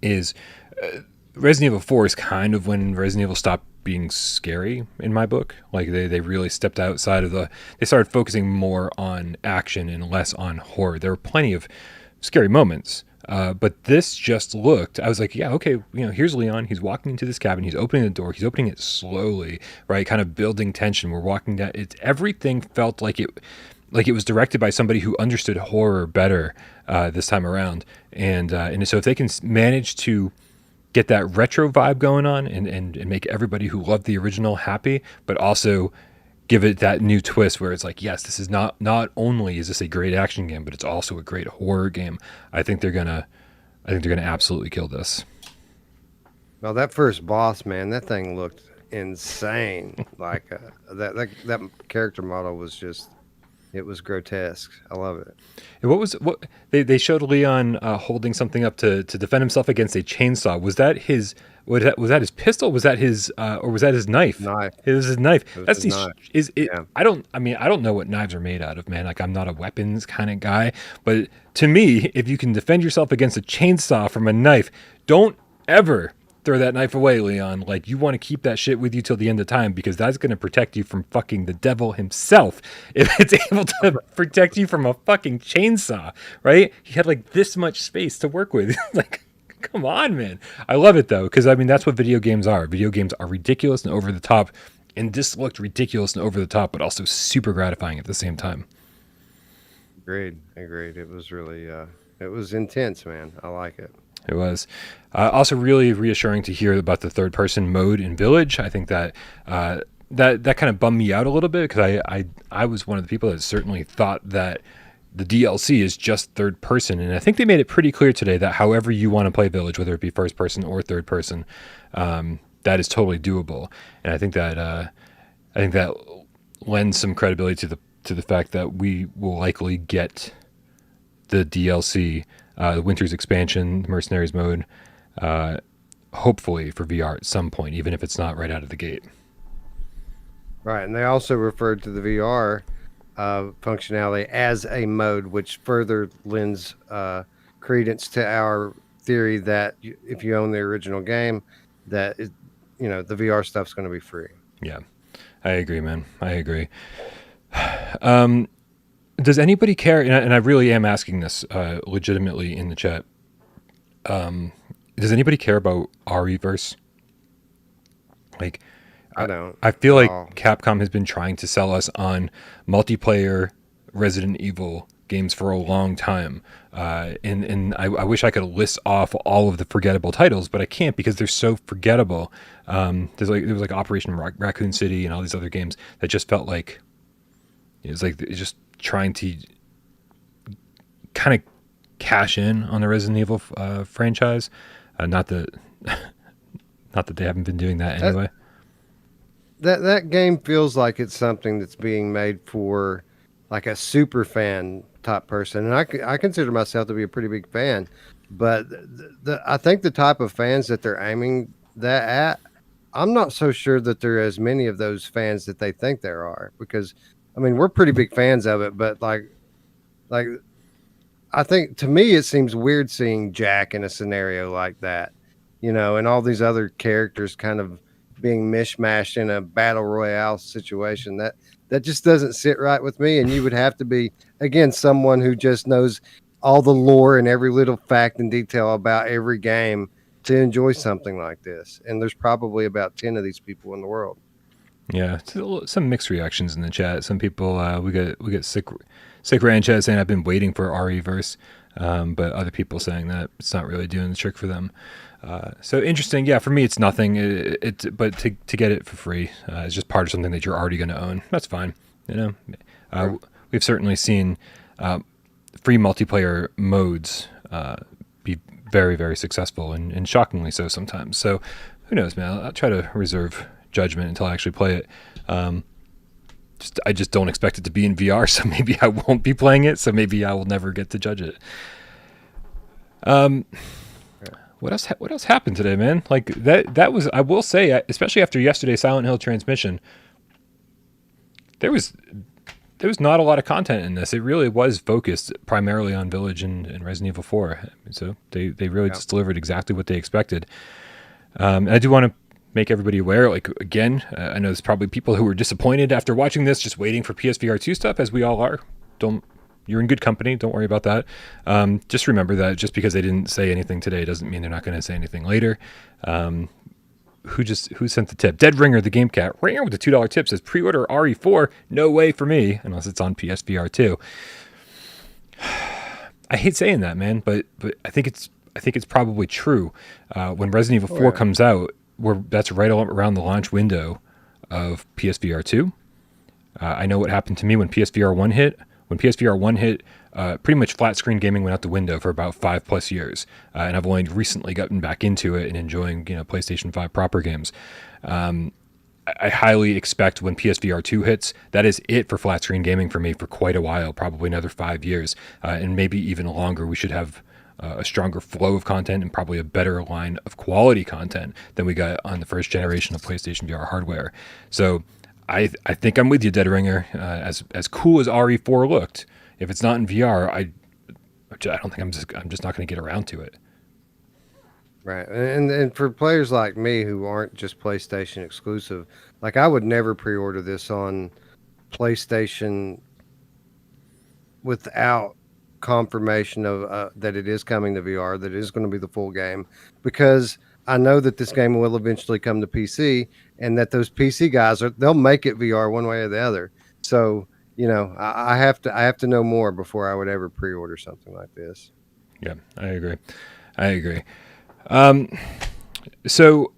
is Resident Evil 4 is kind of when Resident Evil stopped being scary in my book. Like they really stepped outside of they started focusing more on action and less on horror. There were plenty of scary moments. But this just looked, I was like, yeah, okay, here's Leon. He's walking into this cabin. He's opening the door. He's opening it slowly, right? Kind of building tension. We're walking down. Everything felt like it was directed by somebody who understood horror better this time around. And so if they can manage to get that retro vibe going on and make everybody who loved the original happy, but also give it that new twist where it's like, yes, this is not only is this a great action game, but it's also a great horror game. I think they're gonna absolutely kill this. Well, that first boss, man, that thing looked insane. Like that character model was just, it was grotesque. I love it. And what they showed Leon holding something up to defend himself against a chainsaw. Was that his pistol? Was that his or was that his knife? It was his knife. That's his knife. Yeah. I don't know what knives are made out of, man. Like I'm not a weapons kind of guy, but to me, if you can defend yourself against a chainsaw from a knife, don't ever throw that knife away, Leon. Like you want to keep that shit with you till the end of time, because that's going to protect you from fucking the devil himself. If it's able to protect you from a fucking chainsaw, right? He had like this much space to work with. Like, come on, man. I love it though, because that's what video games are. Video games are ridiculous and over the top, and this looked ridiculous and over the top, but also super gratifying at the same time. Agreed. It was really, it was intense, man. I like it. It was also really reassuring to hear about the third-person mode in Village. I think that that kind of bummed me out a little bit, because I was one of the people that certainly thought that the DLC is just third person, and I think they made it pretty clear today that however you want to play Village, whether it be first person or third person, that is totally doable. And I think that lends some credibility to the fact that we will likely get the DLC, the Winter's expansion, the Mercenaries mode, hopefully for VR at some point, even if it's not right out of the gate. Right, and they also referred to the VR functionality as a mode, which further lends credence to our theory that if you own the original game, that the VR stuff's going to be free. Yeah, I agree, man. I agree. Does anybody care? And I really am asking this legitimately in the chat. Does anybody care about REverse? Like, I don't. I feel like Capcom has been trying to sell us on multiplayer Resident Evil games for a long time. And I wish I could list off all of the forgettable titles, but I can't because they're so forgettable. There was like Operation Raccoon City and all these other games that just felt like it's just trying to kind of cash in on the Resident Evil franchise. Not that they haven't been doing that anyway. That game feels like it's something that's being made for like a super fan type person, and I consider myself to be a pretty big fan, but I think the type of fans that they're aiming that at, I'm not so sure that there are as many of those fans that they think there are, because I mean we're pretty big fans of it, but like I think to me it seems weird seeing Jack in a scenario like that, and all these other characters kind of being mishmashed in a battle royale situation. That just doesn't sit right with me. And you would have to be, again, someone who just knows all the lore and every little fact and detail about every game to enjoy something like this. And there's probably about 10 of these people in the world. Yeah, some mixed reactions in the chat. Some people we get sick Ran chat saying I've been waiting for REverse, but other people saying that it's not really doing the trick for them. So interesting. Yeah, for me it's nothing. But to get it for free is just part of something that you're already going to own. That's fine. We've certainly seen free multiplayer modes be very, very successful and shockingly so sometimes. So who knows, man? I'll try to reserve judgment until I actually play it. I just don't expect it to be in VR, so maybe I won't be playing it, so maybe I will never get to judge it. What else happened today, man? Like that was, I will say, especially after yesterday's Silent Hill transmission, there was not a lot of content in this. It really was focused primarily on Village and Resident Evil 4. So they really just delivered exactly what they expected. And I do want to make everybody aware, like, again, I know there's probably people who were disappointed after watching this, just waiting for PSVR 2 stuff, as we all are. You're in good company. Don't worry about that. Just remember that just because they didn't say anything today doesn't mean they're not going to say anything later. Who sent the tip? Dead Ringer, the Game Cat. Ringer with the $2 tip says pre-order RE4. No way for me, unless it's on PSVR 2. I hate saying that, man, but I think it's probably true. When Resident Evil 4 comes out, that's right around the launch window of PSVR 2. I know what happened to me when PSVR 1 hit. When PSVR 1 hit, pretty much flat screen gaming went out the window for about 5+ years. And I've only recently gotten back into it and enjoying, PlayStation 5 proper games. I highly expect when PSVR 2 hits, that is it for flat screen gaming for me for quite a while, probably another 5 years, and maybe even longer. We should have a stronger flow of content and probably a better line of quality content than we got on the first generation of PlayStation VR hardware. So I think I'm with you, Dead Ringer. As cool as RE4 looked, if it's not in VR, I don't think I'm just not going to get around to it. Right, and for players like me who aren't just PlayStation exclusive, like I would never pre-order this on PlayStation without confirmation of that it is coming to VR, that it is going to be the full game, because I know that this game will eventually come to PC, and that those PC guys they'll make it VR one way or the other. So I have to know more before I would ever pre-order something like this. Yeah, I agree. So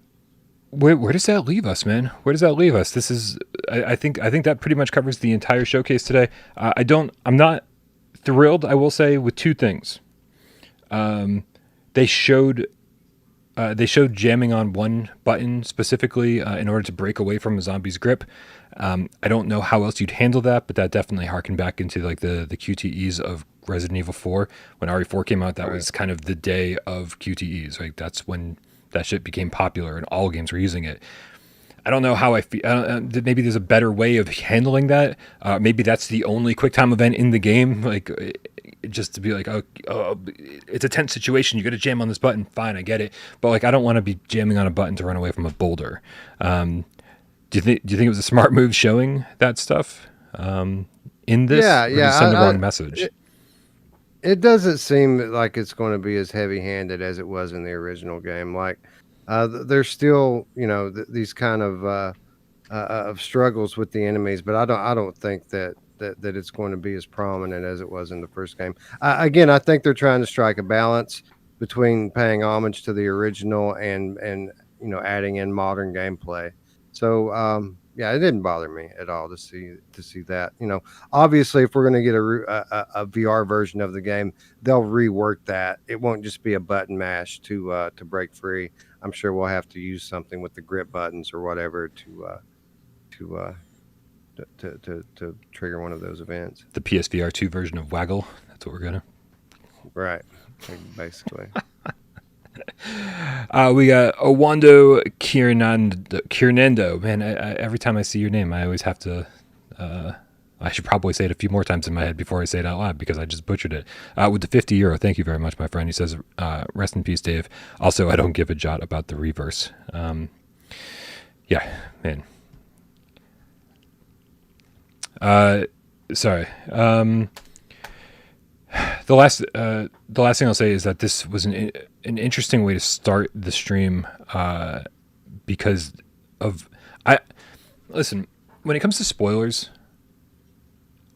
where does that leave us, man? Where does that leave us? This is, I think that pretty much covers the entire showcase today. I'm not thrilled, I will say, with two things. They showed they showed jamming on one button specifically in order to break away from a zombie's grip. I don't know how else you'd handle that, but that definitely harkened back into like the QTEs of Resident Evil 4. When RE4 came out, that was kind of the day of QTEs. Like that's when that shit became popular and all games were using it. I don't know how I feel. Maybe there's a better way of handling that. Maybe that's the only quick time event in the game. Like just to be like, oh, it's a tense situation. You got to jam on this button. Fine, I get it. But like, I don't want to be jamming on a button to run away from a boulder. Do you think it was a smart move showing that stuff in this? Yeah. Or did it send the wrong message? It doesn't seem like it's going to be as heavy-handed as it was in the original game. Like, there's still, these kind of struggles with the enemies, but I don't think that it's going to be as prominent as it was in the first game. Again, I think they're trying to strike a balance between paying homage to the original and adding in modern gameplay. So yeah, it didn't bother me at all to see that. Obviously, if we're going to get a VR version of the game, they'll rework that. It won't just be a button mash to break free. I'm sure we'll have to use something with the grip buttons or whatever to trigger one of those events. The PSVR 2 version of Waggle. That's what we're gonna. Right, basically. We got Owando Kiernando. Man, every time I see your name, I always have to. I should probably say it a few more times in my head before I say it out loud because I just butchered it. With the €50, thank you very much, my friend. He says, "Rest in peace, Dave." Also, I don't give a jot about the reverse. Yeah, man. Sorry. The last thing I'll say is that this was an interesting way to start the stream because of listen, when it comes to spoilers,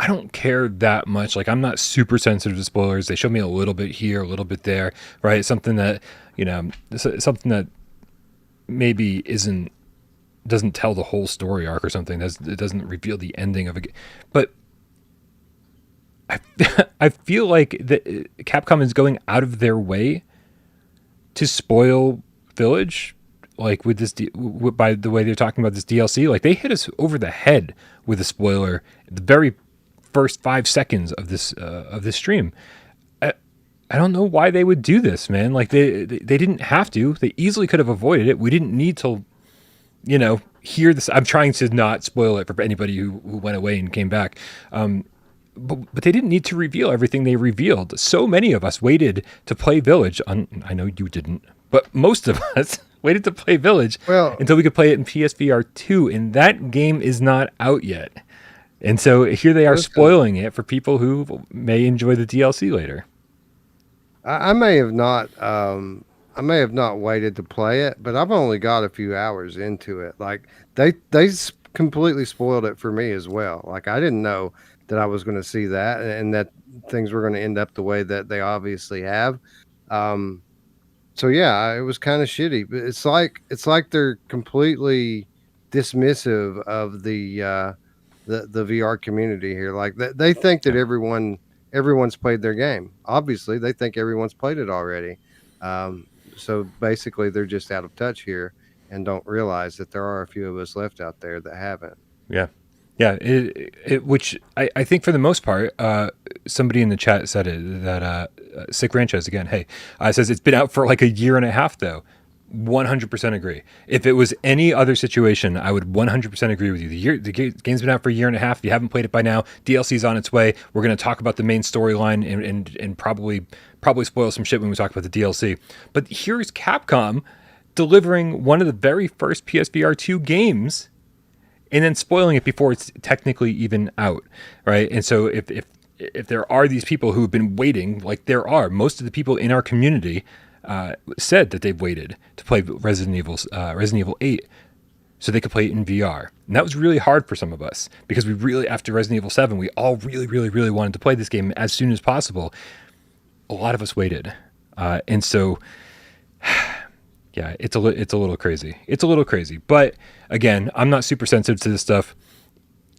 I don't care that much. Like, I'm not super sensitive to spoilers. They show me a little bit here, a little bit there, right? Something that something that maybe doesn't tell the whole story arc or something. It doesn't reveal the ending of a game, but I feel like Capcom is going out of their way to spoil Village, like with this by the way they're talking about this DLC. Like, they hit us over the head with a spoiler at the very first 5 seconds of this stream. I don't know why they would do this, man. Like, they didn't have to. They easily could have avoided it. We didn't need to, hear this. I'm trying to not spoil it for anybody who went away and came back. But they didn't need to reveal everything they revealed. So many of us waited to play Village. I know you didn't, but most of us waited to play Village until we could play it in PSVR 2, and that game is not out yet. And so here they are spoiling it for people who may enjoy the DLC later. I may have not waited to play it, but I've only got a few hours into it. Like, they completely spoiled it for me as well. Like, I didn't know that I was going to see that and that things were going to end up the way that they obviously have. So yeah, it was kind of shitty. But it's like they're completely dismissive of the VR community here. Like, they think that everyone's played their game. Obviously, they think everyone's played it already. So basically, they're just out of touch here and don't realize that there are a few of us left out there that haven't. Yeah. Yeah, which I think for the most part, somebody in the chat said it, that Sick Ranchez, again, hey, says it's been out for like a year and a half, though. 100% agree. If it was any other situation, I would 100% agree with you. The game's been out for a year and a half. If you haven't played it by now, DLC's on its way. We're going to talk about the main storyline and probably spoil some shit when we talk about the DLC. But here's Capcom delivering one of the very first PSVR 2 games and then spoiling it before it's technically even out, right? And so if there are these people who have been waiting, like there are, most of the people in our community said that they've waited to play Resident Evil 8 so they could play it in VR. And that was really hard for some of us because we really, after Resident Evil 7, we all really, really, really wanted to play this game as soon as possible. A lot of us waited. And so... yeah, it's a little crazy. It's a little crazy. But again, I'm not super sensitive to this stuff.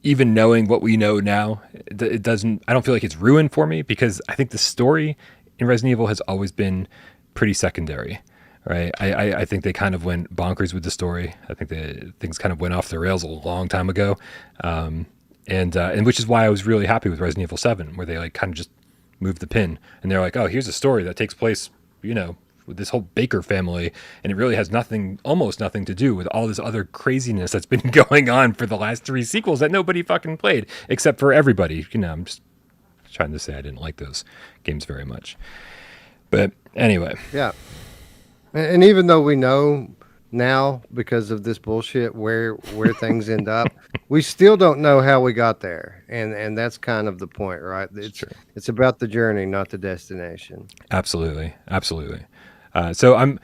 Even knowing what we know now, I don't feel like it's ruined for me because I think the story in Resident Evil has always been pretty secondary. right? I think they kind of went bonkers with the story. I think things kind of went off the rails a long time ago, and which is why I was really happy with Resident Evil 7, where they like kind of just moved the pin, and they're like, oh, here's a story that takes place, with this whole Baker family, and it really has almost nothing to do with all this other craziness that's been going on for the last 3 sequels that nobody fucking played, except for everybody. I'm just trying to say I didn't like those games very much. But anyway. Yeah. And even though we know now, because of this bullshit, where things end up, we still don't know how we got there. And that's kind of the point, right? It's about the journey, not the destination. Absolutely. So I'm,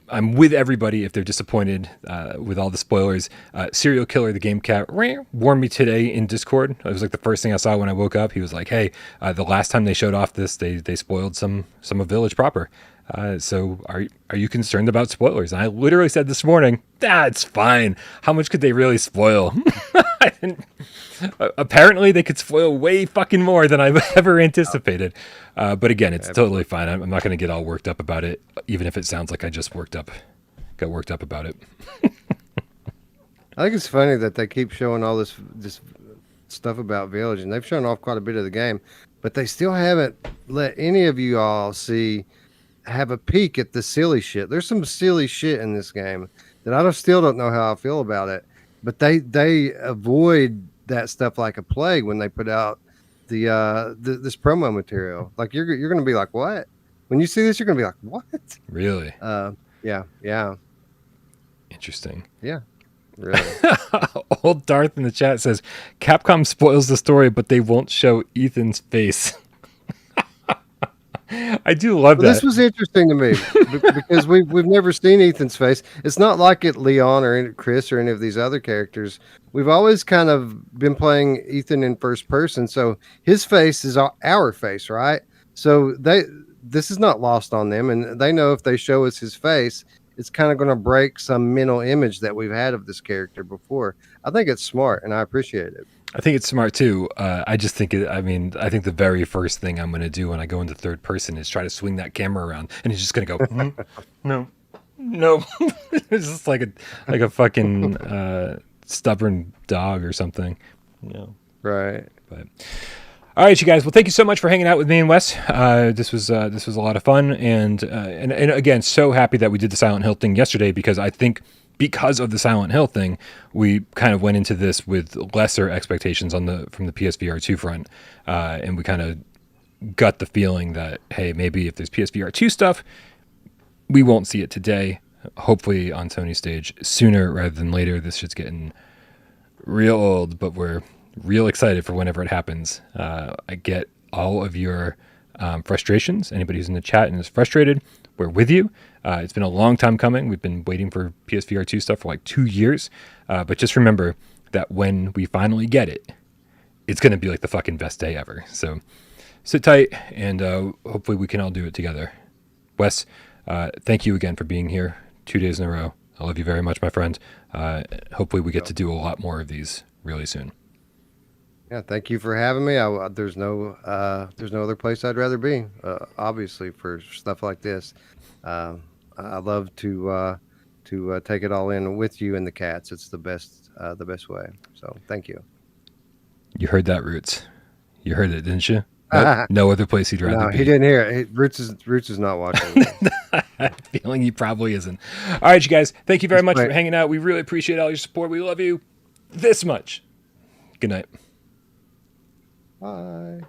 I'm with everybody if they're disappointed with all the spoilers. Serial Killer, the game cat, warned me today in Discord. It was like the first thing I saw when I woke up. He was like, "Hey, the last time they showed off this, they spoiled some of Village proper. So are you concerned about spoilers?" And I literally said this morning, it's fine. How much could they really spoil? Apparently they could spoil way fucking more than I've ever anticipated. But again, it's totally fine. I'm not going to get all worked up about it, even if it sounds like I just got worked up about it. I think it's funny that they keep showing all this stuff about Village, and they've shown off quite a bit of the game, but they still haven't let any of you all have a peek at the silly shit. There's some silly shit in this game that I still don't know how I feel about it, but they avoid that stuff like a plague when they put out this promo material. Like you're going to be like, what? When you see this, you're going to be like, what? Really? Yeah. Interesting. Yeah. Really. Old Darth in the chat says Capcom spoils the story, but they won't show Ethan's face. I do love that. This was interesting to me because we've never seen Ethan's face. It's not like Leon or Chris or any of these other characters. We've always kind of been playing Ethan in first person, so his face is our face, right? So this is not lost on them, and they know if they show us his face, it's kind of going to break some mental image that we've had of this character before. I think it's smart, and I appreciate it. I think it's smart too. I just think I think the very first thing I'm going to do when I go into third person is try to swing that camera around, and he's just going to go, no. It's just like a fucking stubborn dog or something. Right. But all right, you guys. Well, thank you so much for hanging out with me and Wes. This was a lot of fun, and again, so happy that we did the Silent Hill thing yesterday, because I think, because of the Silent Hill thing, we kind of went into this with lesser expectations from the PSVR 2 front, and we kind of got the feeling that, hey, maybe if there's PSVR 2 stuff, we won't see it today. Hopefully on Sony's stage sooner rather than later. This shit's getting real old, but we're real excited for whenever it happens. I get all of your frustrations. Anybody who's in the chat and is frustrated, we're with you. It's been a long time coming. We've been waiting for PSVR 2 stuff for like 2 years. But just remember that when we finally get it, it's going to be like the fucking best day ever. So sit tight, and hopefully we can all do it together. Wes, thank you again for being here 2 days in a row. I love you very much, my friend. Hopefully we get to do a lot more of these really soon. Yeah, thank you for having me. There's no other place I'd rather be, obviously, for stuff like this. I love to take it all in with you and the cats. It's the best way. So thank you. You heard that, Roots. You heard it, didn't you? No other place he'd rather be. He didn't hear it. Roots is not watching. I have a feeling he probably isn't. All right, you guys. Thank you very much for hanging out. We really appreciate all your support. We love you this much. Good night. Bye.